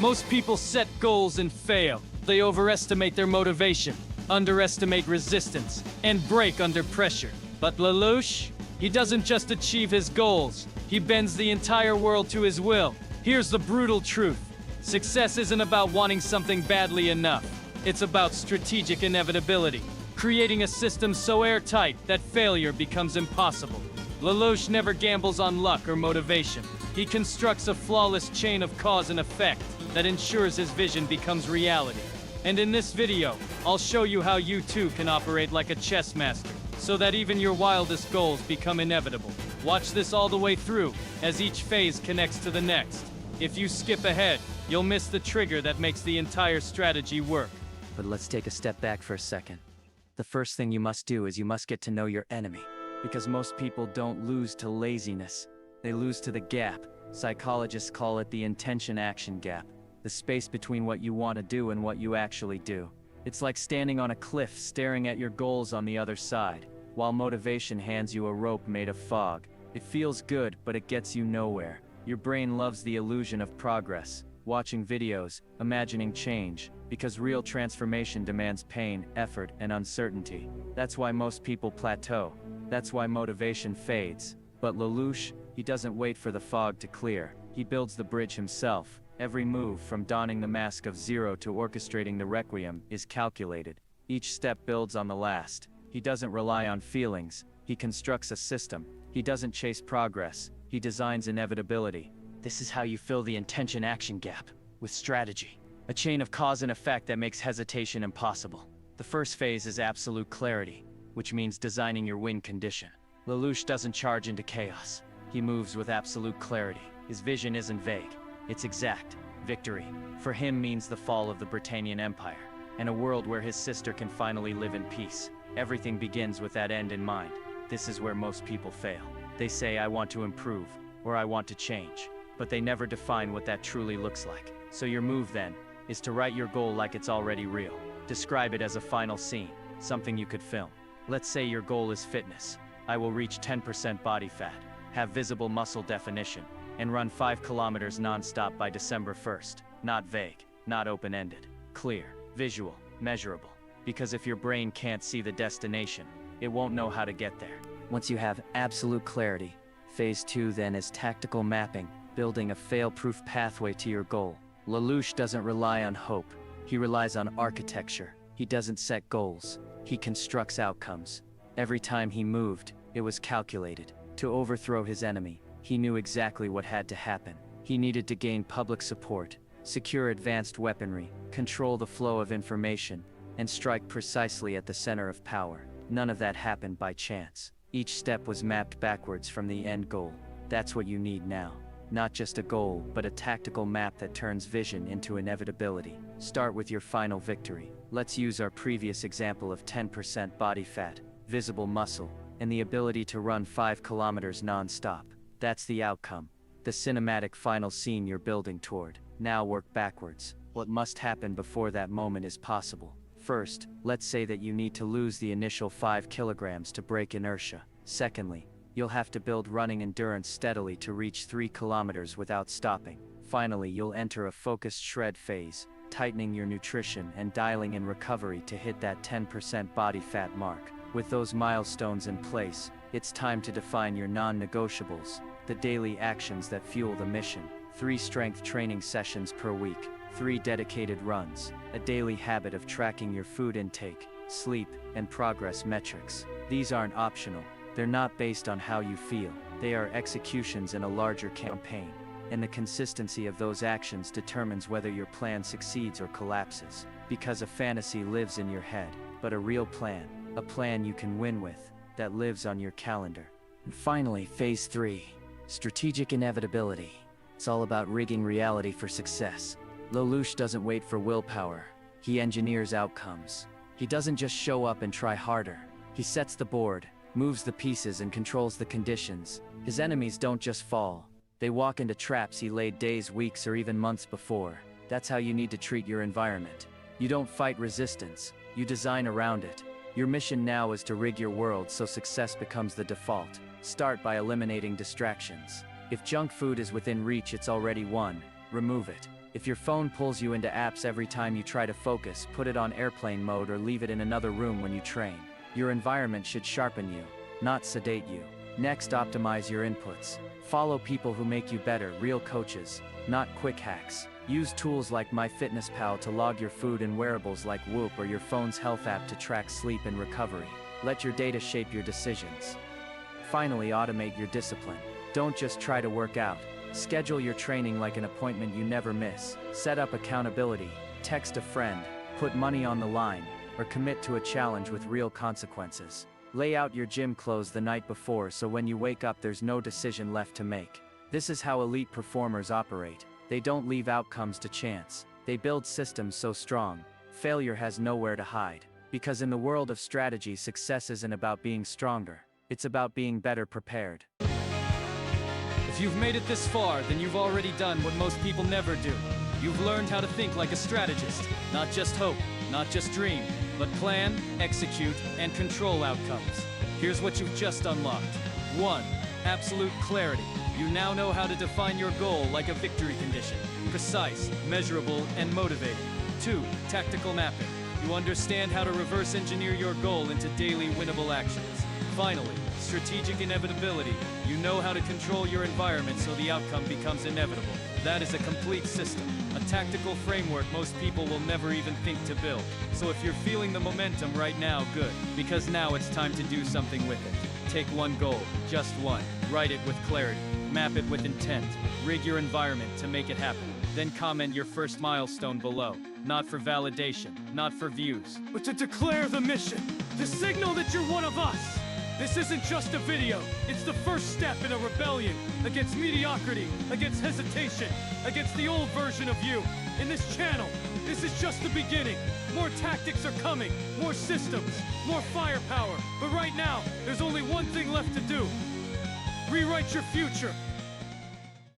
Most people set goals and fail. They overestimate their motivation, underestimate resistance, and break under pressure. But Lelouch, he doesn't just achieve his goals, he bends the entire world to his will. Here's the brutal truth. Success isn't about wanting something badly enough. It's about strategic inevitability, creating a system so airtight that failure becomes impossible. Lelouch never gambles on luck or motivation. He constructs a flawless chain of cause and effect that ensures his vision becomes reality. And in this video, I'll show you how you too can operate like a chess master, so that even your wildest goals become inevitable. Watch this all the way through, as each phase connects to the next. If you skip ahead, you'll miss the trigger that makes the entire strategy work. But let's take a step back for a second. The first thing you must do is you must get to know your enemy. Because most people don't lose to laziness, they lose to the gap. Psychologists call it the intention-action gap. The space between what you want to do and what you actually do. It's like standing on a cliff staring at your goals on the other side, while motivation hands you a rope made of fog. It feels good, but it gets you nowhere. Your brain loves the illusion of progress, watching videos, imagining change, because real transformation demands pain, effort, and uncertainty. That's why most people plateau. That's why motivation fades. But Lelouch, he doesn't wait for the fog to clear. He builds the bridge himself. Every move, from donning the mask of zero to orchestrating the requiem, is calculated. Each step builds on the last. He doesn't rely on feelings. He constructs a system. He doesn't chase progress. He designs inevitability. This is how you fill the intention-action gap, with strategy. A chain of cause and effect that makes hesitation impossible. The first phase is absolute clarity, which means designing your win condition. Lelouch doesn't charge into chaos. He moves with absolute clarity. His vision isn't vague. It's exact. Victory, for him, means the fall of the Britannian Empire, and a world where his sister can finally live in peace. Everything begins with that end in mind. This is where most people fail. They say, I want to improve, or I want to change, but they never define what that truly looks like. So your move, then, is to write your goal like it's already real. Describe it as a final scene, something you could film. Let's say your goal is fitness. I will reach 10% body fat, have visible muscle definition, and run 5 kilometers non-stop by December 1st. Not vague, not open-ended. Clear, visual, measurable. Because if your brain can't see the destination, it won't know how to get there. Once you have absolute clarity, phase 2 then is tactical mapping, building a fail-proof pathway to your goal. Lelouch doesn't rely on hope. He relies on architecture. He doesn't set goals. He constructs outcomes. Every time he moved, it was calculated. To overthrow his enemy, he knew exactly what had to happen. He needed to gain public support, secure advanced weaponry, control the flow of information, and strike precisely at the center of power. None of that happened by chance. Each step was mapped backwards from the end goal. That's what you need now. Not just a goal, but a tactical map that turns vision into inevitability. Start with your final victory. Let's use our previous example of 10% body fat, visible muscle, and the ability to run 5 kilometers non-stop. That's the outcome, the cinematic final scene you're building toward. Now work backwards. What must happen before that moment is possible? First, let's say that you need to lose the initial 5 kilograms to break inertia. Secondly, you'll have to build running endurance steadily to reach 3 kilometers without stopping. Finally, you'll enter a focused shred phase, tightening your nutrition and dialing in recovery to hit that 10% body fat mark. With those milestones in place, it's time to define your non-negotiables, the daily actions that fuel the mission. 3 strength training sessions per week, 3 dedicated runs, a daily habit of tracking your food intake, sleep, and progress metrics. These aren't optional. They're not based on how you feel. They are executions in a larger campaign. And the consistency of those actions determines whether your plan succeeds or collapses. Because a fantasy lives in your head, but a real plan, a plan you can win with, that lives on your calendar. And finally, phase 3, strategic inevitability. It's all about rigging reality for success. Lelouch doesn't wait for willpower. He engineers outcomes. He doesn't just show up and try harder. He sets the board, moves the pieces, and controls the conditions. His enemies don't just fall. They walk into traps he laid days, weeks, or even months before. That's how you need to treat your environment. You don't fight resistance. You design around it. Your mission now is to rig your world so success becomes the default. Start by eliminating distractions. If junk food is within reach, it's already won. Remove it. If your phone pulls you into apps every time you try to focus, put it on airplane mode or leave it in another room when you train. Your environment should sharpen you, not sedate you. Next, optimize your inputs. Follow people who make you better, real coaches, not quick hacks. Use tools like MyFitnessPal to log your food and wearables like Whoop or your phone's health app to track sleep and recovery. Let your data shape your decisions. Finally, automate your discipline. Don't just try to work out. Schedule your training like an appointment you never miss. Set up accountability, text a friend, put money on the line, or commit to a challenge with real consequences. Lay out your gym clothes the night before so when you wake up there's no decision left to make. This is how elite performers operate. They don't leave outcomes to chance. They build systems so strong, failure has nowhere to hide. Because in the world of strategy, success isn't about being stronger. It's about being better prepared. If you've made it this far, then you've already done what most people never do. You've learned how to think like a strategist. Not just hope, not just dream, but plan, execute, and control outcomes. Here's what you've just unlocked. 1. Absolute clarity. You now know how to define your goal like a victory condition. Precise, measurable, and motivating. 2. Tactical mapping. You understand how to reverse engineer your goal into daily winnable actions. Finally, strategic inevitability. You know how to control your environment so the outcome becomes inevitable. That is a complete system, a tactical framework most people will never even think to build. So if you're feeling the momentum right now, good, because now it's time to do something with it. Take one goal, just one. Write it with clarity. Map it with intent. Rig your environment to make it happen. Then comment your first milestone below. Not for validation, not for views, but to declare the mission. To signal that you're one of us. This isn't just a video. It's the first step in a rebellion against mediocrity, against hesitation, against the old version of you. In this channel, this is just the beginning. More tactics are coming, more systems, more firepower. But right now, there's only one thing left to do. Rewrite your future.